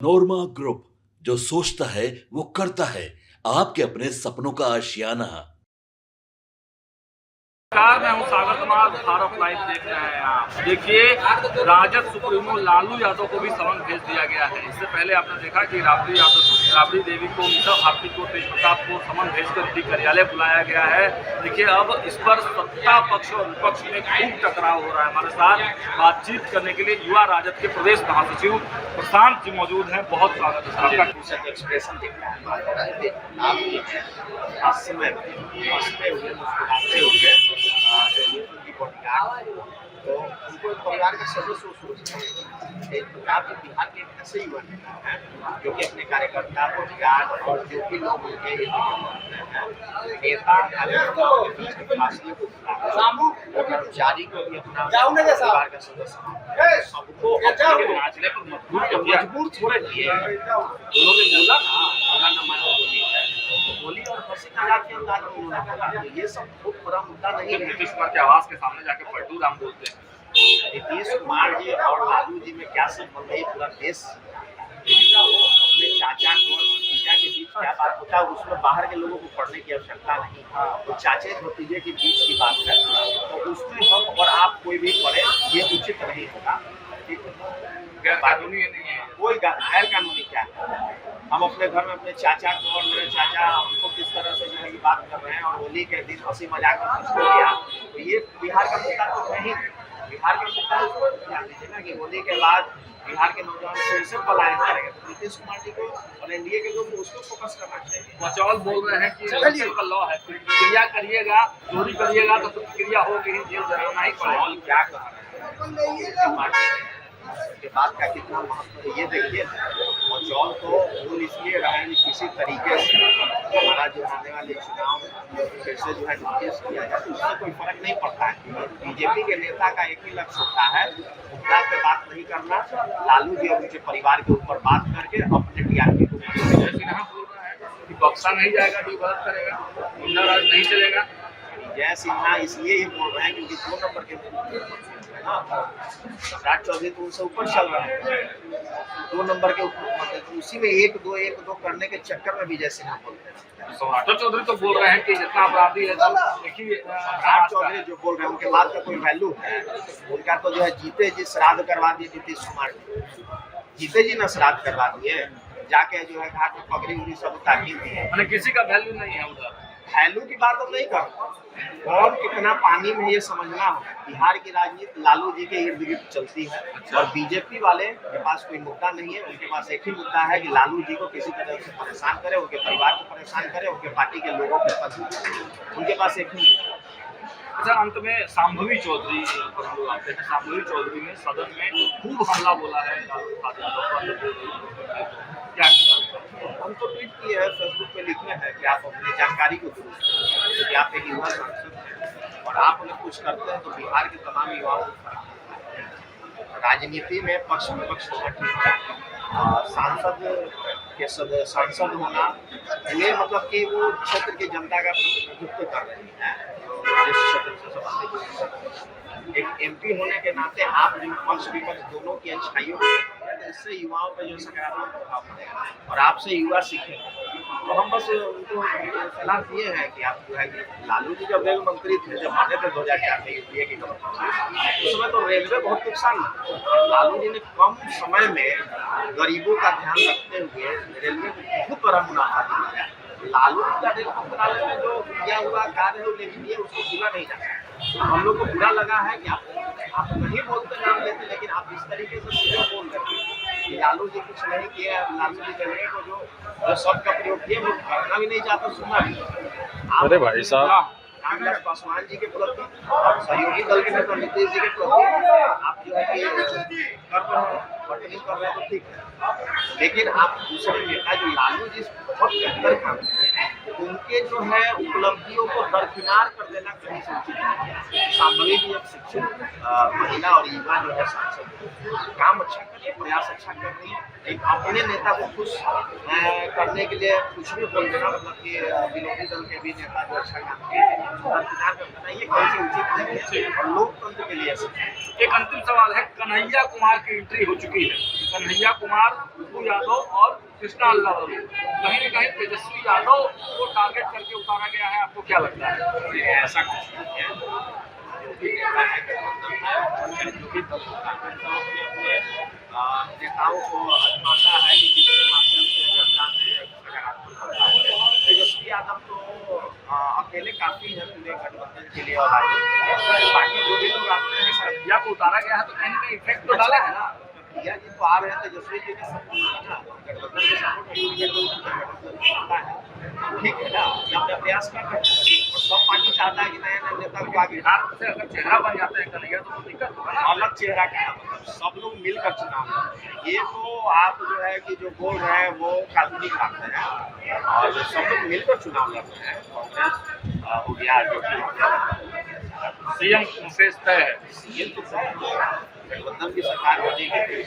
नोरमा group, जो सोचता है वो करता है। आपके अपने सपनों का आशियाना। नमस्कार, मैं हूं सागर कुमार। भारत लाइव देख रहे हैं आप। देखिए, राजद सुप्रीमो लालू यादव को भी समन भेज दिया गया है। इससे पहले आपने देखा कि राबड़ी देवी को, मीसा भारती को, तेज प्रताप को समन भेजकर ईडी कार्यालय बुलाया गया है। देखिए, अब इस पर सत्ता पक्ष और विपक्ष में खूब टकराव हो रहा है। हमारे साथ बातचीत करने के लिए युवा राजद के प्रदेश महासचिव प्रशांत जी मौजूद हैं। बहुत स्वागत है आपका। एक्सप्रेशन दिख रहा है आप इस समय हंसते हुए मुस्कुराते हुए की बॉडीगार्ड, तो उनको परिवार का सदस्य शुरू से पंजाब के बिहार के ऐसे युवा नेता हैं जो कि अपने कार्यकर्ता बॉडीगार्ड और जो भी लोग उनके नेता कार्यकर्ताओं के बीच में फासले को और कर्मचारी को भी अपना परिवार का सदस्य सबको नाचने पर मजबूर थोड़े किए। उन्होंने बोला ना न मानो बोली और हंसी मजाक के अंदाज में उन्होंने बोला। तो ये सब बहुत बड़ा मुद्दा नहीं है। नीतीश कुमार के आवास के सामने जाके पलटू राम बोलते हैं। नीतीश कुमार जी और लालू जी में क्या संबंध है, पूरा देश वो अपने चाचा को और भतीजा के बीच क्या बात होता है उसमें बाहर के लोगों को पढ़ने की आवश्यकता नहीं। तो चाचे भतीजे के बीच की बात है, तो उसमें हम और आप कोई भी पढ़े ये उचित नहीं होगा। गैर कानूनी नहीं है, कोई गैर कानूनी क्या है। हम अपने घर में अपने चाचा को और मेरे चाचा हमको किस तरह से जो है बात कर रहे हैं और होली के दिन हंसी मजाक में कुछ किया, तो ये बिहार का मुद्दा तो नहीं। बिहार का मुद्दा उसको ध्यान दीजिए ना कि होली के बाद बिहार के नौजवान फिर से पलायन करेंगे, तो नीतीश कुमार जी को और एनडीए के लोग उसको फोकस करना चाहिए। बचौल बोल रहे हैं कि का लॉ है, क्रिया करिएगा, चोरी करिएगा तो प्रतिक्रिया होगी, जेल जरूर ही बचौल क्या कह रहे हैं के बात का कितना महत्व है ये देखिए। बचौल तो भूल इसलिए रहा है कि किसी तरीके से हमारा जो आने वाले चुनाव फिर से जो है नोटिस किया जाए, तो उससे कोई फर्क नहीं पड़ता है। बीजेपी के नेता का एक ही लक्ष्य होता है, मुद्दा पे बात नहीं करना, लालू जी और उनके परिवार के ऊपर बात करके अपने टीआरपी को बक्सा नहीं जाएगा, विवाद करेगा, गुंडा राज नहीं चलेगा। जय सिन्हा इसलिए ये बोल रहे हैं क्योंकि 2 नंबर के राज चौधरी तो उनसे ऊपर चल रहा है, 2 नंबर के ऊपर, उसी में 1-2 करने के चक्कर में भी जय सिन्हा बोलते हैं। राज चौधरी तो बोल रहे हैं कि जितना अपराधी है सब देखिए। राज चौधरी जो बोल रहे हैं उनके बात का कोई वैल्यू है? उनका तो जो है जीते जी श्राद्ध करवा दिए नीतीश कुमार जी, जीते जी ना श्राद्ध करवा दिए, जाके जो है घाट में पगड़ी उगड़ी सब उतारी दिए। किसी का वैल्यू नहीं है उधर। वैल्यू की बात हम नहीं कर, कौन कितना पानी में ये समझना हो। बिहार की राजनीति लालू जी के इर्द गिर्द चलती है और बीजेपी वाले के पास कोई मुद्दा नहीं है। उनके पास एक ही मुद्दा है कि लालू जी को किसी तरह से परेशान करे, उनके परिवार को परेशान करे, उनके पार्टी के लोगों को पसंद करे, उनके पास एक ही। अच्छा, अंत में शांभवी चौधरी पर हम लोग आते हैं। शांभवी चौधरी ने सदन में खूब हमला बोला है लालू यादव। क्या हम तो ट्वीट किए हैं, फेसबुक पे लिखे हैं कि आप अपनी जानकारी को दुरुस्त करें, क्योंकि आप एक युवा सांसद हैं और आप अगर कुछ करते हैं तो बिहार के तमाम युवाओं को फर्क पड़ता है। राजनीति में पक्ष विपक्ष होना ठीक है, सांसद होना ये मतलब कि वो क्षेत्र की जनता का प्रतिनिधित्व कर रहे हैं, जिस क्षेत्र से संबंधित एक एमपी होने के नाते आप जो पक्ष विपक्ष दोनों की अच्छाइयों को, इससे युवाओं पर जो सकारात्मक प्रभाव पड़ेगा और आपसे युवा सीखेंगे। तो हम बस उनको सलाह दिए हैं कि आप जो है कि लालू जी जब रेल मंत्री थे, जब बने थे 2004 में यूपीए की गवर्नमेंट, उस समय तो रेलवे बहुत नुकसान था। लालू जी ने कम समय में गरीबों का ध्यान रखते हुए रेलवे को बहुत बड़ा मुनाफा दिलाया। लालू जी का रेल मंत्रालय में जो किया हुआ कार्य है उल्लेखनीय, उसको भूला नहीं जा सकता। हम लोग को बुरा लगा है कि आप नहीं बोलते नाम लेते, लेकिन आप इस तरीके से सीधे बोल रहे हैं कि लालू जी कुछ नहीं किया। लालू जी रेलवे को जो शब्द का प्रयोग किए वो करना भी नहीं चाहता, सुनना भी। अरे भाई साहब, रामविलास पासवान जी के प्रति और सहयोगी दल के नेता नीतीश जी के प्रति आप जो है कि कर रहे हैं, बटनिंग कर रहे हैं, तो ठीक है। लेकिन आप दूसरे नेता जो लालू जी बहुत बेहतर काम किए हैं, उनके जो है उपलब्धियों को दरकिनार कर देना कहीं से उचित नहीं है। शांभवी भी एक शिक्षित महिला और युवा जो है सांसद काम अच्छा कर रही है, प्रयास अच्छा कर रही है। एक अपने नेता को खुश करने के लिए कुछ भी बोल देना, मतलब कि विरोधी दल के भी नेता जो अच्छा काम किए दरकिनार कर देना, ये कहीं से उचित नहीं है और लोकतंत्र के लिए ऐसा है। एक अंतिम सवाल है, कन्हैया कुमार की एंट्री हो चुकी है। कन्हैया कुमार, पप्पू यादव और कृष्णा अल्लाह कहीं न कहीं तेजस्वी यादव को टारगेट करके उतारा गया है, आपको क्या लगता है? ऐसा कुछ नहीं है, जो भी नेता है गठबंधन है, जो भी दल अपने नेताओं को आजमाता है कि जिसके माध्यम से जनता में सकारात्मक बदलाव है। तेजस्वी यादव तो अकेले काफी है पूरे गठबंधन के लिए और राज्य के लिए। बाकी जो भी लोग आते हैं कन्हैया को उतारा गया है तो कहीं न कहीं इफेक्ट तो डाला है ना। भैया जी तो आ रहे हैं, तेजस्वी जी के सपोर्ट है ना, गठबंधन के सपोर्ट है, ठीक है ना, अपना प्रयास कर रहे हैं और सब पार्टी चाहता है कि नया नया नेता को आगे। बिहार से अगर चेहरा बन जाते हैं कन्हैया तो दिक्कत होगा ना। अलग चेहरा का है, मतलब सब लोग मिलकर चुनाव लड़ेंगे। ये तो आप जो है कि जो बोल रहे हैं वो काल्पनिक बात है और सब लोग मिलकर चुनाव लड़ रहे हैं। कांग्रेस हो गया, जो सीएम फेस तय है। सीएम तो गठबंधन की सरकार बनेगी।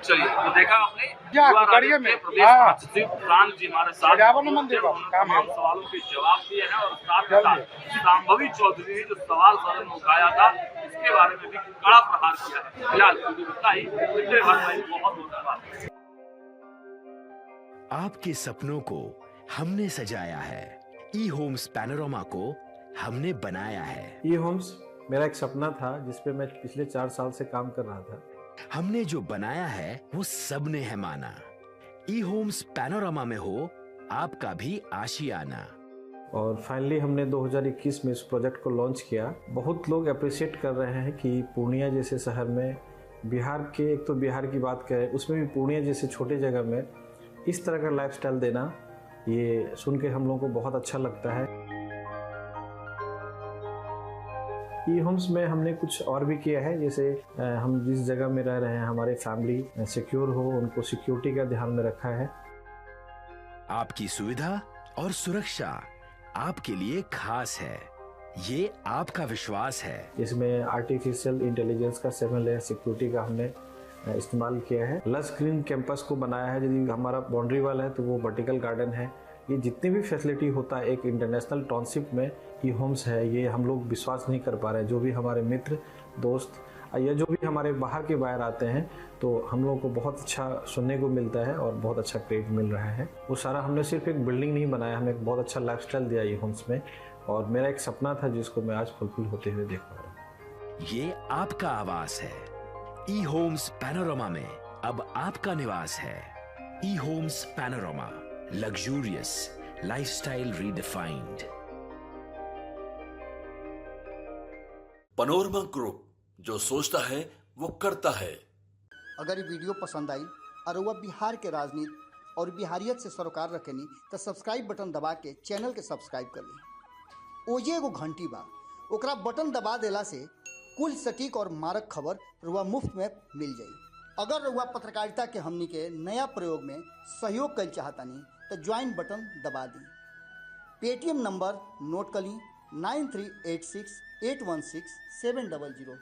चलिए, तो देखा आपने क्या युवा गाड़िया राजद में? के प्रदेश हाँ। महासचिव प्राण जी हमारे साथ पर्यावरण मंदिर का उन्होंने काम है। तमाम सवालों के जवाब दिए हैं और साथ ही साथ शांभवी चौधरी ने जो सवाल सदन में उठाया था उसके बारे में भी कड़ा प्रहार किया है। फिलहाल इतना ही, बहुत बहुत धन्यवाद। आपके सपनों को हमने सजाया है, ई होम्स पैनोरमा को हमने बनाया है। ई होम्स मेरा एक सपना था जिस पे मैं पिछले 4 साल से काम कर रहा था। हमने जो बनाया है वो सबने है माना। ई होम्स पैनोरमा में हो आपका भी आशियाना। और फाइनली हमने 2021 में इस प्रोजेक्ट को लॉन्च किया। बहुत लोग अप्रिशिएट कर रहे हैं कि पूर्णिया जैसे शहर में, बिहार के, एक तो बिहार की बात करें उसमें भी पूर्णिया जैसे छोटे जगह में इस तरह का लाइफस्टाइल देना, ये सुन के हम लोगों को बहुत अच्छा लगता है। ई होम्स में हमने कुछ और भी किया है, जैसे हम जिस जगह में रह रहे हैं हमारे फैमिली सिक्योर हो, उनको सिक्योरिटी का ध्यान में रखा है। आपकी सुविधा और सुरक्षा आपके लिए खास है, ये आपका विश्वास है। इसमें आर्टिफिशियल इंटेलिजेंस का 7 लेयर सिक्योरिटी का हमने इस्तेमाल किया है। लस ग्रीन कैंपस को बनाया है, यदि हमारा बाउंड्री वाल है तो वो वर्टिकल गार्डन है। ये जितनी भी फैसिलिटी होता है एक इंटरनेशनल टाउनशिप में ई होम्स है, ये हम लोग विश्वास नहीं कर पा रहे हैं। जो भी हमारे मित्र दोस्त या जो भी हमारे बाहर के बाहर आते हैं तो हम लोगों को बहुत अच्छा सुनने को मिलता है और बहुत अच्छा क्रेडिट मिल रहा है। वो सारा हमने सिर्फ एक बिल्डिंग नहीं बनाया, हमें एक बहुत अच्छा लाइफस्टाइल दिया ई होम्स में, और मेरा एक सपना था जिसको मैं आज फुलफिल होते हुए देख पा रहा हूँ। ये आपका आवास है। ई होम्स पैनोरमा में अब आपका निवास है। E Homes Panorama, luxurious lifestyle redefined. Panorama group, जो सोचता है वो करता है। अगर ये वीडियो पसंद आई और वह बिहार के राजनीति और बिहारियत से सरोकार रखेनी तो सब्सक्राइब बटन दबा के चैनल के सब्सक्राइब कर ली। ओजे एगो घंटी बा, ओकरा बटन दबा देला से कुल सटीक और मारक खबर रुआ मुफ्त में मिल जाई। अगर रुआ पत्रकारिता के हमनी के नया प्रयोग में सहयोग कर चाहतानी तो ज्वाइन बटन दबा दी। पेटीएम नंबर नोट कर ली 9386 816 700।